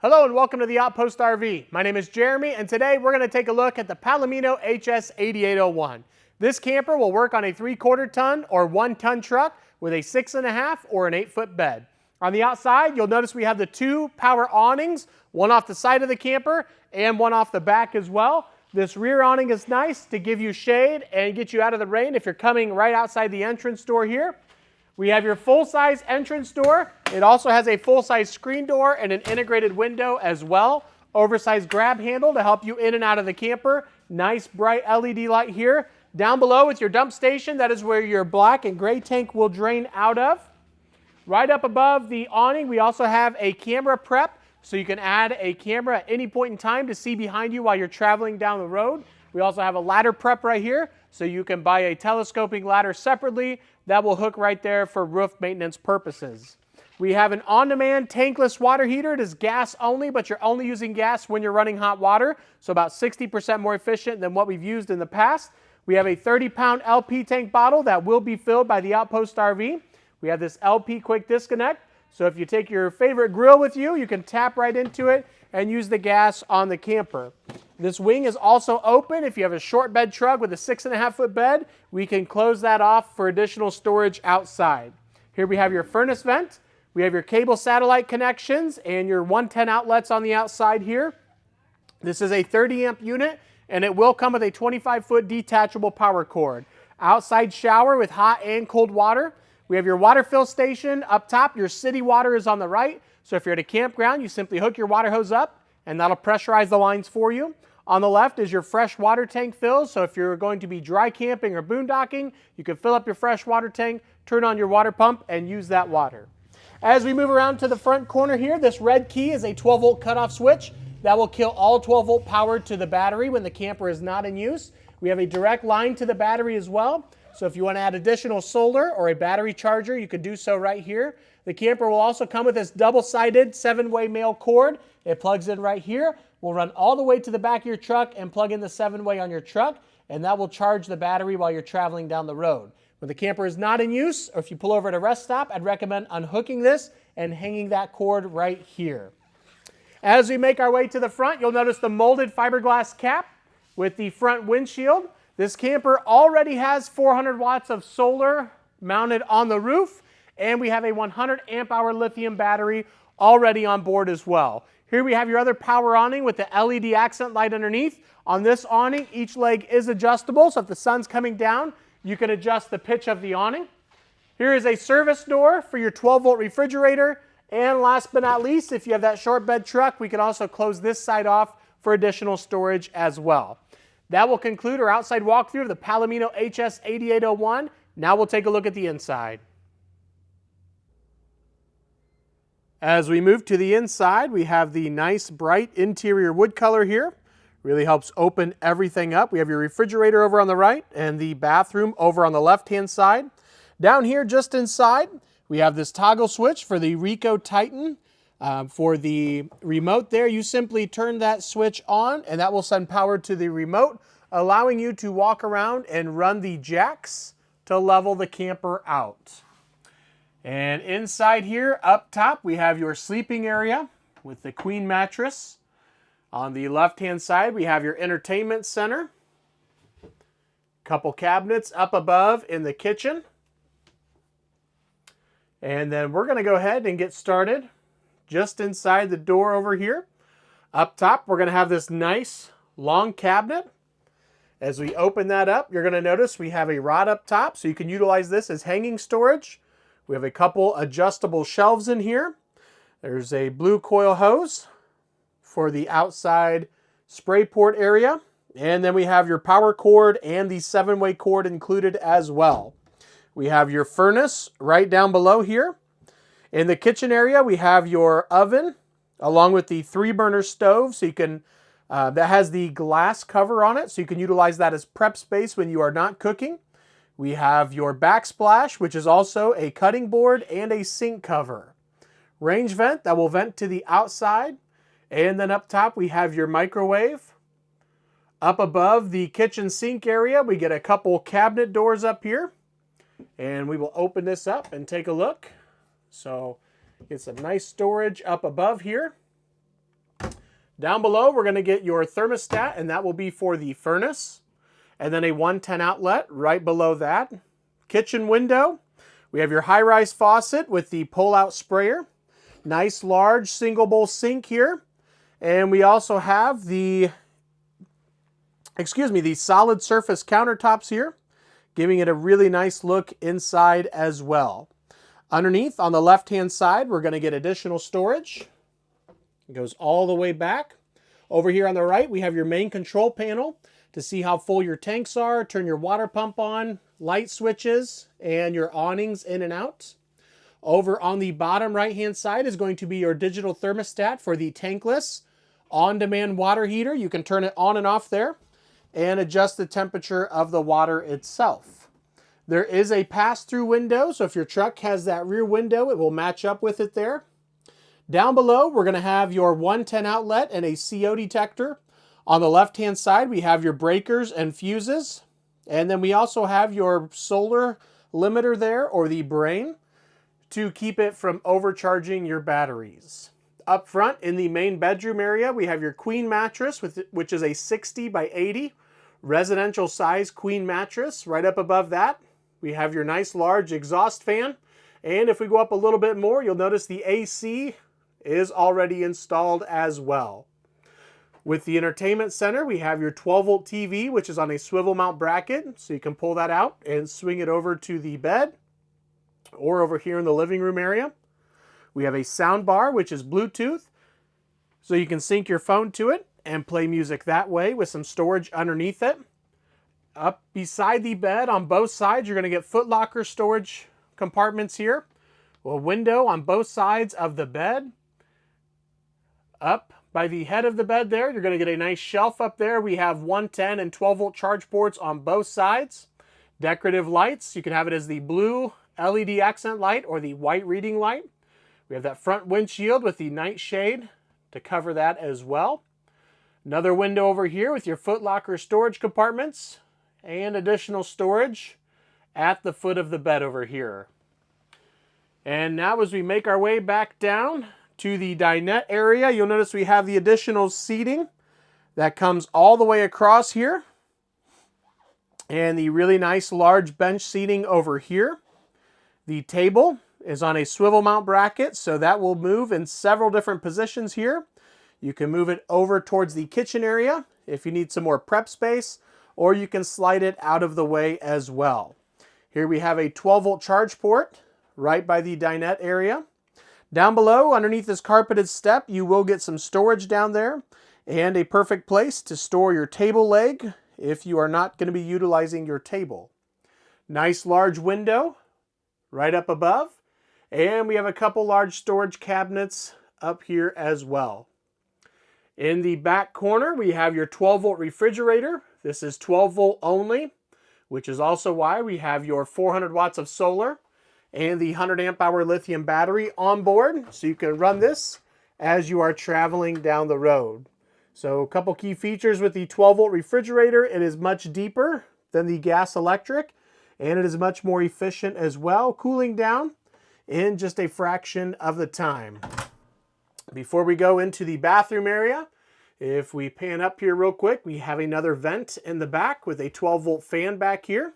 Hello and welcome to the Outpost RV. My name is Jeremy and today we're going to take a look at the Palomino HS-8801. This camper will work on a 3/4 ton or 1 ton truck with a 6.5 or an 8-foot bed. On the outside, you'll notice we have the 2 power awnings, one off the side of the camper and one off the back as well. This rear awning is nice to give you shade and get you out of the rain if you're coming right outside the entrance door here. We have your full-size entrance door. It also has a full-size screen door and an integrated window as well. Oversized grab handle to help you in and out of the camper. Nice bright LED light here. Down below is your dump station. That is where your black and gray tank will drain out of. Right up above the awning, we also have a camera prep, so you can add a camera at any point in time to see behind you while you're traveling down the road. We also have a ladder prep right here, so you can buy a telescoping ladder separately. That will hook right there for roof maintenance purposes. We have an on-demand tankless water heater. It is gas only, but you're only using gas when you're running hot water, so about 60% more efficient than what we've used in the past. We have a 30-pound LP tank bottle that will be filled by the Outpost RV. We have this LP quick disconnect, so if you take your favorite grill with you, you can tap right into it and use the gas on the camper. This wing is also open. If you have a short bed truck with a 6.5-foot bed, we can close that off for additional storage outside. Here we have your furnace vent. We have your cable satellite connections and your 110 outlets on the outside here. This is a 30 amp unit and it will come with a 25-foot detachable power cord. Outside shower with hot and cold water. We have your water fill station up top. Your city water is on the right. So if you're at a campground, you simply hook your water hose up and that'll pressurize the lines for you. On the left is your fresh water tank fill. So if you're going to be dry camping or boondocking, you can fill up your fresh water tank, turn on your water pump, and use that water. As we move around to the front corner here, this red key is a 12-volt cutoff switch. That will kill all 12-volt power to the battery when the camper is not in use. We have a direct line to the battery as well. So if you want to add additional solar or a battery charger, you could do so right here. The camper will also come with this double-sided 7-way male cord. It plugs in right here. We'll run all the way to the back of your truck and plug in the 7-way on your truck, and that will charge the battery while you're traveling down the road. When the camper is not in use, or if you pull over at a rest stop, I'd recommend unhooking this and hanging that cord right here. As we make our way to the front, you'll notice the molded fiberglass cap with the front windshield. This camper already has 400 watts of solar mounted on the roof, and we have a 100 amp hour lithium battery already on board as well. Here we have your other power awning with the LED accent light underneath. On this awning, each leg is adjustable, so if the sun's coming down, you can adjust the pitch of the awning. Here is a service door for your 12-volt refrigerator. And last but not least, if you have that short bed truck, we can also close this side off for additional storage as well. That will conclude our outside walkthrough of the Palomino HS-8801. Now we'll take a look at the inside. As we move to the inside, we have the nice bright interior wood color here. Really helps open everything up. We have your refrigerator over on the right and the bathroom over on the left-hand side. Down here just inside, we have this toggle switch for the Rico Titan. For the remote there, you simply turn that switch on and that will send power to the remote, allowing you to walk around and run the jacks to level the camper out. And inside here, up top, we have your sleeping area with the queen mattress. On the left-hand side, we have your entertainment center. Couple cabinets up above in the kitchen. And then we're going to go ahead and get started just inside the door over here. Up top, we're going to have this nice long cabinet. As we open that up, you're going to notice we have a rod up top, so you can utilize this as hanging storage. We have a couple adjustable shelves in here. There's a blue coil hose for the outside spray port area. And then we have your power cord and the 7-way cord included as well. We have your furnace right down below here. In the kitchen area, we have your oven along with the 3-burner stove, so you can that has the glass cover on it, so you can utilize that as prep space when you are not cooking. We have your backsplash, which is also a cutting board and a sink cover. Range vent that will vent to the outside. And then up top, we have your microwave. Up above the kitchen sink area, we get a couple cabinet doors up here. And we will open this up and take a look. So get some nice storage up above here. Down below, we're going to get your thermostat, and that will be for the furnace. And then a 110 outlet right below that. Kitchen window. We have your high-rise faucet with the pull-out sprayer. Nice large single bowl sink here. And we also have the solid surface countertops here, giving it a really nice look inside as well. Underneath, on the left-hand side, we're going to get additional storage. It goes all the way back. Over here on the right, we have your main control panel to see how full your tanks are, turn your water pump on, light switches, and your awnings in and out. Over on the bottom right-hand side is going to be your digital thermostat for the tankless on-demand water heater. You can turn it on and off there and adjust the temperature of the water itself. There is a pass-through window, so if your truck has that rear window, it will match up with it there. Down below, we're going to have your 110 outlet and a CO detector. On the left-hand side, we have your breakers and fuses. And then we also have your solar limiter there, or the brain, to keep it from overcharging your batteries. Up front, in the main bedroom area, we have your queen mattress, which is a 60 by 80 residential size queen mattress. Right up above that, we have your nice large exhaust fan. And if we go up a little bit more, you'll notice the AC is already installed as well. With the entertainment center, we have your 12-volt TV, which is on a swivel mount bracket, so you can pull that out and swing it over to the bed or over here in the living room area. We have a sound bar, which is Bluetooth, so you can sync your phone to it and play music that way with some storage underneath it. Up beside the bed on both sides, you're going to get foot locker storage compartments here. A window on both sides of the bed. Up by the head of the bed there, you're going to get a nice shelf up there. We have 110 and 12-volt charge ports on both sides. Decorative lights. You can have it as the blue LED accent light or the white reading light. We have that front windshield with the night shade to cover that as well. Another window over here with your foot locker storage compartments and additional storage at the foot of the bed over here. And now as we make our way back down to the dinette area, you'll notice we have the additional seating that comes all the way across here. And the really nice large bench seating over here. The table is on a swivel mount bracket, so that will move in several different positions here. You can move it over towards the kitchen area if you need some more prep space, or you can slide it out of the way as well. Here we have a 12-volt charge port right by the dinette area. Down below, underneath this carpeted step, you will get some storage down there and a perfect place to store your table leg if you are not going to be utilizing your table. Nice large window right up above. And we have a couple large storage cabinets up here as well. In the back corner, we have your 12-volt refrigerator. This is 12-volt only, which is also why we have your 400 watts of solar and the 100 amp hour lithium battery on board, so you can run this as you are traveling down the road. So a couple key features with the 12-volt refrigerator: it is much deeper than the gas electric, and it is much more efficient as well, cooling down in just a fraction of the time. Before we go into the bathroom area, if we pan up here real quick, we have another vent in the back with a 12-volt fan back here.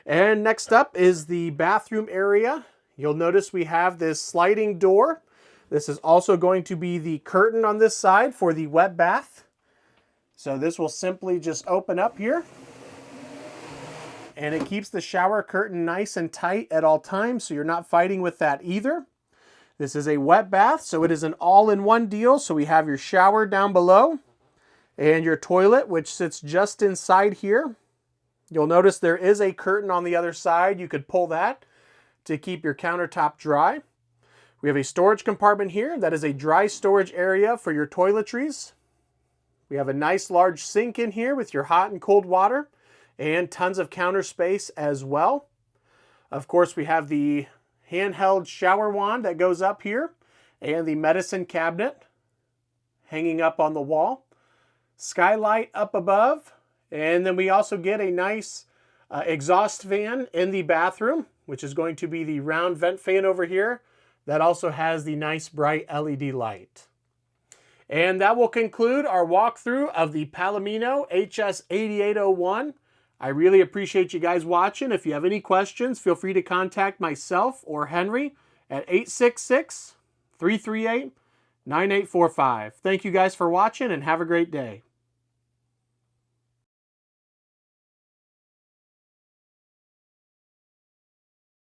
And next up is the bathroom area. You'll notice we have this sliding door. This is also going to be the curtain on this side for the wet bath. So this will simply just open up here. And it keeps the shower curtain nice and tight at all times, so you're not fighting with that either. This is a wet bath, so it is an all-in-one deal. So we have your shower down below and your toilet, which sits just inside here. You'll notice there is a curtain on the other side. You could pull that to keep your countertop dry. We have a storage compartment here. That is a dry storage area for your toiletries. We have a nice large sink in here with your hot and cold water and tons of counter space as well. Of course, we have the handheld shower wand that goes up here and the medicine cabinet hanging up on the wall. Skylight up above. And then we also get a nice exhaust fan in the bathroom, which is going to be the round vent fan over here. That also has the nice bright LED light. And that will conclude our walkthrough of the Palomino HS-8801. I really appreciate you guys watching. If you have any questions, feel free to contact myself or Henry at 866-338-9845. Thank you guys for watching and have a great day.